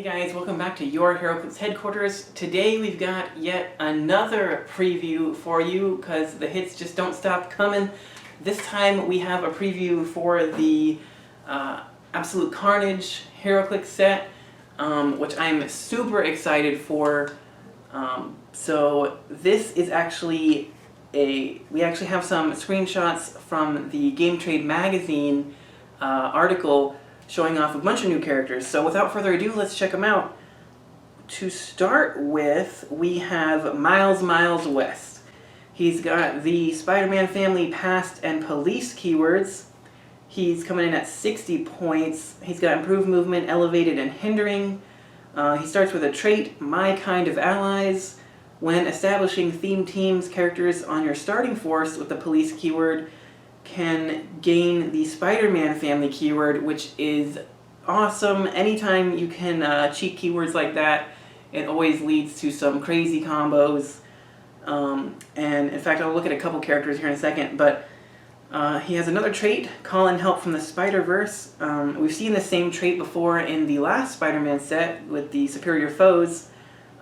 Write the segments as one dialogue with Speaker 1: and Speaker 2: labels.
Speaker 1: Hey guys, welcome back to your Heroclix headquarters. Today we've got yet another preview for you because the hits just don't stop coming. This time we have a preview for the Absolute Carnage Heroclix set, which I'm super excited for. So this is actually we actually have some screenshots from the Game Trade magazine article showing off a bunch of new characters. So without further ado, let's check them out. To start with, we have Miles West. He's got the Spider-Man family past and police keywords. He's coming in at 60 points. He's got improved movement, elevated, and hindering. He starts with a trait, My Kind of Allies. When establishing themed teams, characters on your starting force with the police keyword can gain the Spider-Man family keyword, which is awesome. Anytime you can cheat keywords like that, it always leads to some crazy combos. And in fact, I'll look at a couple characters here in a second, but he has another trait, Call in Help from the Spider-Verse. We've seen the same trait before in the last Spider-Man set with the Superior Foes.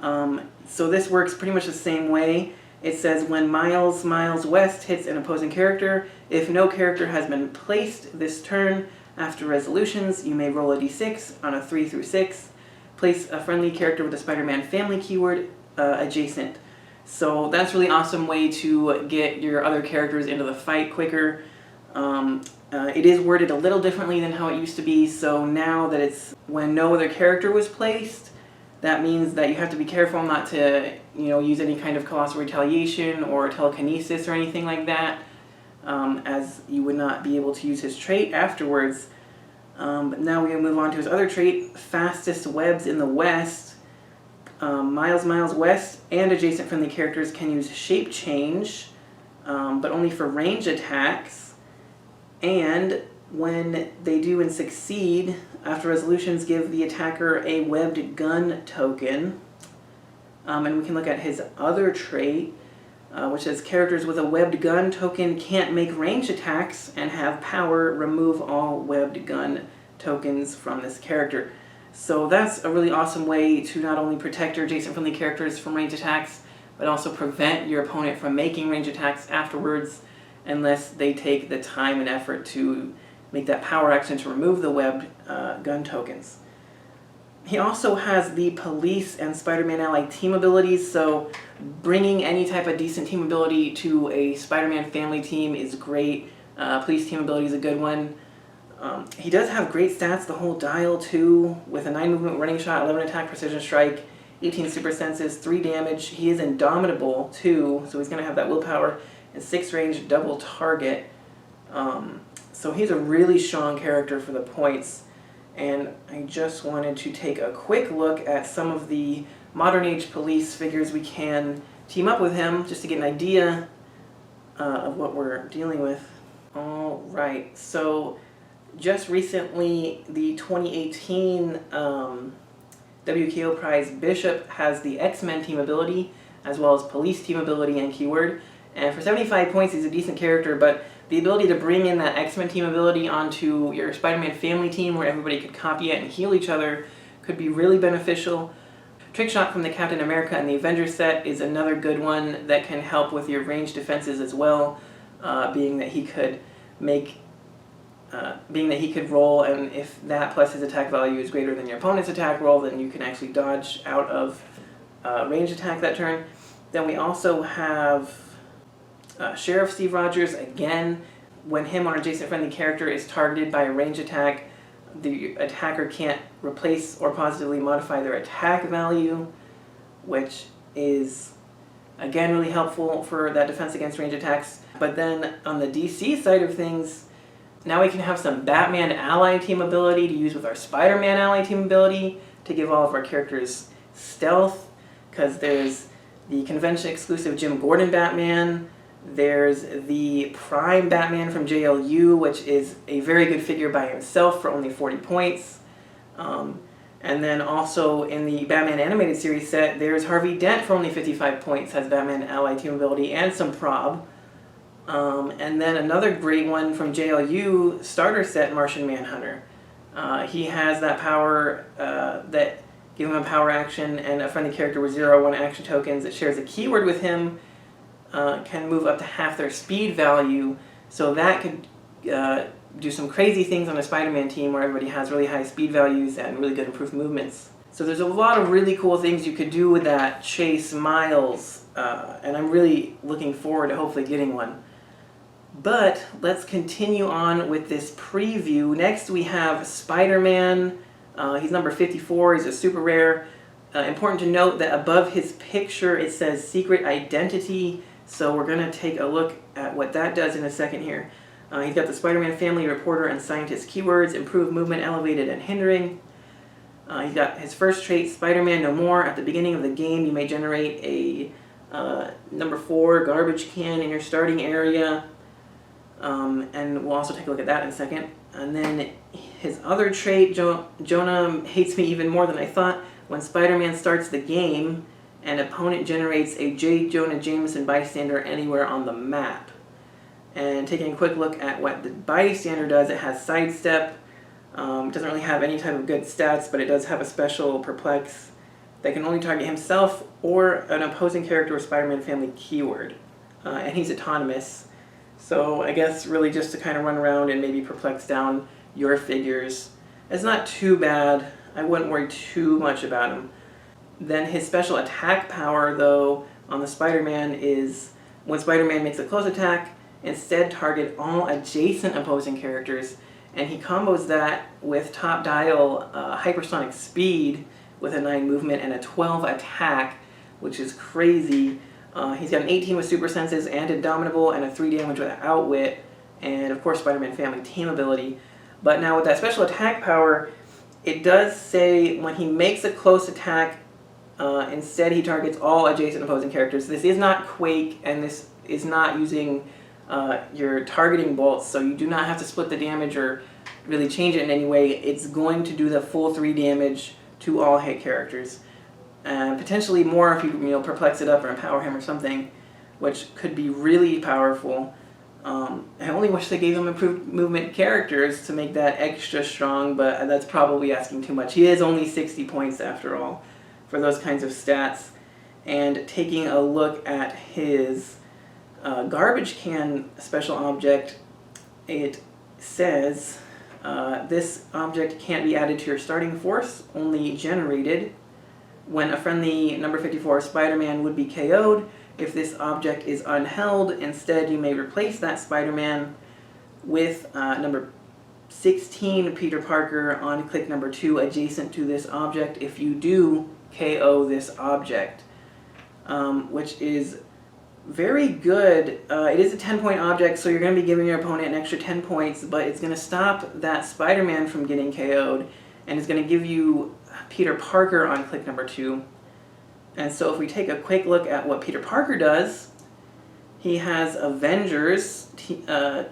Speaker 1: So this works pretty much the same way. It says when Miles West hits an opposing character, if no character has been placed this turn after resolutions, you may roll a d6 on a 3 through 6. Place a friendly character with a Spider-Man family keyword adjacent. So that's a really awesome way to get your other characters into the fight quicker. It is worded a little differently than how it used to be, so now that it's when no other character was placed, that means that you have to be careful not to, use any kind of colossal retaliation or telekinesis or anything like that, as you would not be able to use his trait afterwards. But now we're going to move on to his other trait, Fastest Webs in the West. Miles West and adjacent friendly characters can use Shape Change, but only for range attacks. And when they do and succeed, after resolutions, give the attacker a webbed gun token. And we can look at his other trait, which says characters with a webbed gun token can't make range attacks and have power remove all webbed gun tokens from this character. So that's a really awesome way to not only protect your adjacent friendly characters from range attacks, but also prevent your opponent from making range attacks afterwards unless they take the time and effort to make that power action to remove the webbed gun tokens. He also has the police and Spider-Man ally team abilities, so bringing any type of decent team ability to a Spider-Man family team is great. Police team ability is a good one. He does have great stats, the whole dial too, with a 9 movement running shot, 11 attack precision strike, 18 super senses, 3 damage. He is indomitable too, so he's going to have that willpower, and 6 range double target. So he's a really strong character for the points, and I just wanted to take a quick look at some of the modern age police figures we can team up with him, just to get an idea of what we're dealing with. Alright, so just recently the 2018 WKO prize Bishop has the X-Men team ability, as well as police team ability and keyword, and for 75 points he's a decent character, but the ability to bring in that X-Men team ability onto your Spider-Man family team where everybody could copy it and heal each other could be really beneficial. Trick Shot from the Captain America and the Avengers set is another good one that can help with your range defenses as well, being that he could roll, and if that plus his attack value is greater than your opponent's attack roll, then you can actually dodge out of range attack that turn. Then we also have Sheriff Steve Rogers. Again, when him or adjacent friendly character is targeted by a range attack, the attacker can't replace or positively modify their attack value, which is again really helpful for that defense against range attacks. But then on the DC side of things, now we can have some Batman ally team ability to use with our Spider-Man ally team ability to give all of our characters stealth, because there's the convention exclusive Jim Gordon Batman. There's the Prime Batman from JLU, which is a very good figure by himself for only 40 points. And then also in the Batman animated series set, there's Harvey Dent for only 55 points, has Batman ally team ability and some prob. And then another great one from JLU starter set, Martian Manhunter. He has that power that give him a power action, and a friendly character with 0/1 action tokens that shares a keyword with him can move up to half their speed value. So that could do some crazy things on a Spider-Man team where everybody has really high speed values and really good improved movements. So there's a lot of really cool things you could do with that Chase Miles, and I'm really looking forward to hopefully getting one. But let's continue on with this preview. Next we have Spider-Man. He's number 54. He's a super rare. Important to note that above his picture it says Secret Identity. So we're going to take a look at what that does in a second here. He's got the Spider-Man family, reporter, and scientist keywords, improved movement, elevated, and hindering. He's got his first trait, Spider-Man No More. At the beginning of the game, you may generate a number 4 garbage can in your starting area. And we'll also take a look at that in a second. And then his other trait, Jonah hates me even more than I thought. When Spider-Man starts the game, an opponent generates a J. Jonah Jameson bystander anywhere on the map. And taking a quick look at what the bystander does, it has sidestep. It doesn't really have any type of good stats, but it does have a special perplex that can only target himself or an opposing character with Spider-Man family keyword. And he's autonomous. So I guess really just to kind of run around and maybe perplex down your figures. It's not too bad. I wouldn't worry too much about him. Then his special attack power, though, on the Spider-Man is when Spider-Man makes a close attack, instead target all adjacent opposing characters. And he combos that with top dial hypersonic speed with a 9 movement and a 12 attack, which is crazy. He's got an 18 with super senses and indomitable and a 3 damage with outwit, and of course Spider-Man family team ability. But now with that special attack power, it does say when he makes a close attack, instead he targets all adjacent opposing characters. This is not Quake, and this is not using your targeting bolts, so you do not have to split the damage or really change it in any way. It's going to do the full 3 damage to all hit characters. And potentially more if you perplex it up or empower him or something, which could be really powerful. I only wish they gave him improved movement characters to make that extra strong, but that's probably asking too much. He is only 60 points after all for those kinds of stats. And taking a look at his garbage can special object, it says this object can't be added to your starting force, only generated. When a friendly number 54 Spider-Man would be KO'd, if this object is unheld, instead you may replace that Spider-Man with number 16 Peter Parker on click number 2 adjacent to this object if you do KO this object, which is very good. It is a 10-point object, so you're going to be giving your opponent an extra 10 points, but it's going to stop that Spider-Man from getting KO'd, and it's going to give you Peter Parker on click number 2. And so if we take a quick look at what Peter Parker does, he has Avengers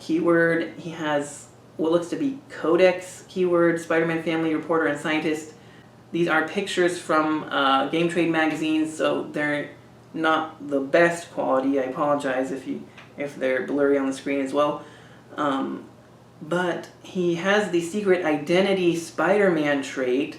Speaker 1: keyword, he has what looks to be Codex keyword, Spider-Man family, reporter, and scientist. These are pictures from Game Trade magazines, so they're not the best quality. I apologize if they're blurry on the screen as well. But he has the Secret Identity Spider-Man trait.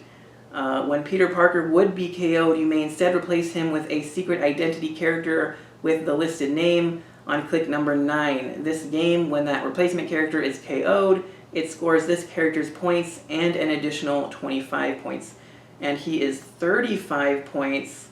Speaker 1: When Peter Parker would be KO'd, you may instead replace him with a Secret Identity character with the listed name on click number 9. This game, when that replacement character is KO'd, it scores this character's points and an additional 25 points. And he is 35 points.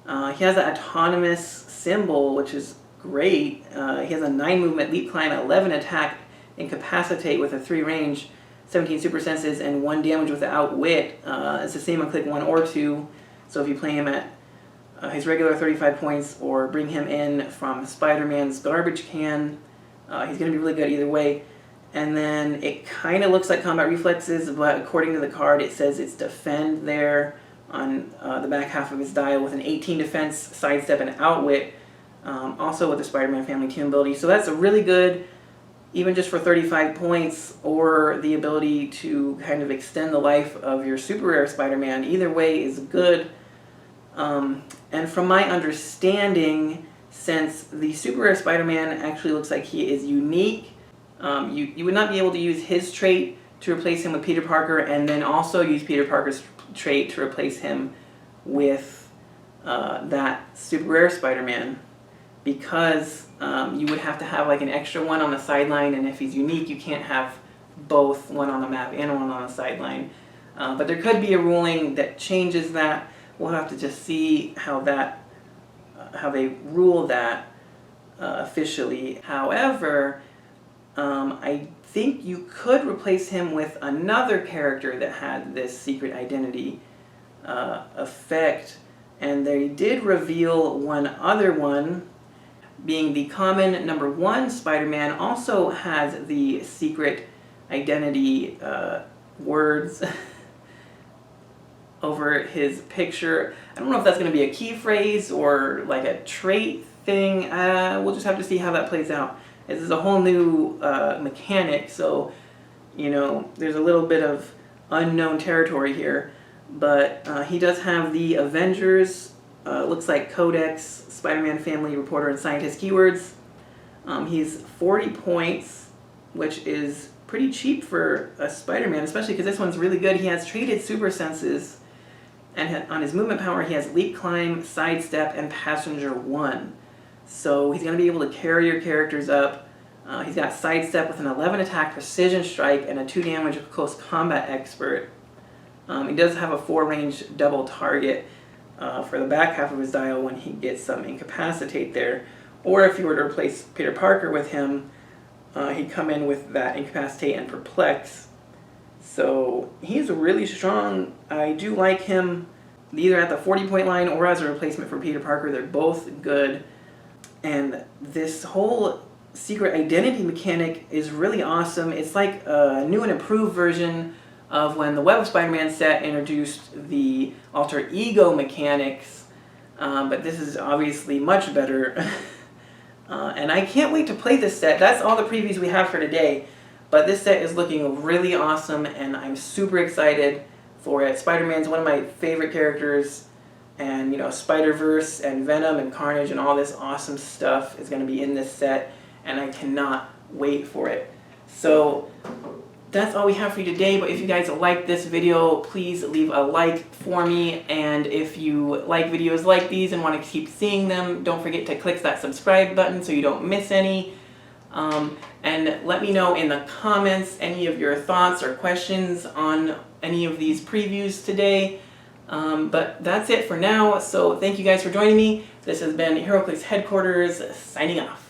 Speaker 1: He has an autonomous symbol, which is great. He has a 9 movement, leap climb, 11 attack, incapacitate with a 3 range, 17 super senses, and 1 damage with the outwit. It's the same on click 1 or 2. So if you play him at his regular 35 points or bring him in from Spider-Man's garbage can, he's going to be really good either way. And then it kind of looks like combat reflexes, but according to the card it says it's defend there on the back half of his dial with an 18 defense, sidestep, and outwit. Also with the Spider-Man family team ability. So that's a really good, even just for 35 points, or the ability to kind of extend the life of your super rare Spider-Man. Either way is good. And from my understanding, since the super rare Spider-Man actually looks like he is unique, you would not be able to use his trait to replace him with Peter Parker and then also use Peter Parker's trait to replace him with that super rare Spider-Man, because you would have to have like an extra one on the sideline, and if he's unique you can't have both, one on the map and one on the sideline. But there could be a ruling that changes that. We'll have to just see how they rule that officially. However, I think you could replace him with another character that had this secret identity effect, and they did reveal one other one, being the common #1 Spider-Man also has the secret identity words over his picture. I don't know if that's going to be a key phrase or like a trait thing. We'll just have to see how that plays out. This is a whole new mechanic, so you know there's a little bit of unknown territory here. But he does have the Avengers, looks like Codex, Spider-Man Family, Reporter, and Scientist keywords. He's 40 points, which is pretty cheap for a Spider-Man, especially because this one's really good. He has traded super senses, and on his movement power he has leap, climb, sidestep, and passenger 1. So he's going to be able to carry your characters up. He's got sidestep with an 11 attack precision strike and a 2 damage close combat expert. He does have a 4 range double target for the back half of his dial when he gets some incapacitate there. Or if you were to replace Peter Parker with him, he'd come in with that incapacitate and perplex. So he's really strong. I do like him either at the 40-point line or as a replacement for Peter Parker. They're both good. And this whole secret identity mechanic is really awesome. It's like a new and improved version of when the Web of Spider-Man set introduced the alter ego mechanics, but this is obviously much better. And I can't wait to play this set. That's all the previews we have for today, but this set is looking really awesome and I'm super excited for it. Spider-Man's one of my favorite characters, and you know, Spider-Verse and Venom and Carnage and all this awesome stuff is going to be in this set, and I cannot wait for it. So that's all we have for you today, but if you guys like this video, please leave a like for me, and if you like videos like these and want to keep seeing them, don't forget to click that subscribe button so you don't miss any. And let me know in the comments any of your thoughts or questions on any of these previews today. But that's it for now, so thank you guys for joining me. This has been Heroclix Headquarters, signing off.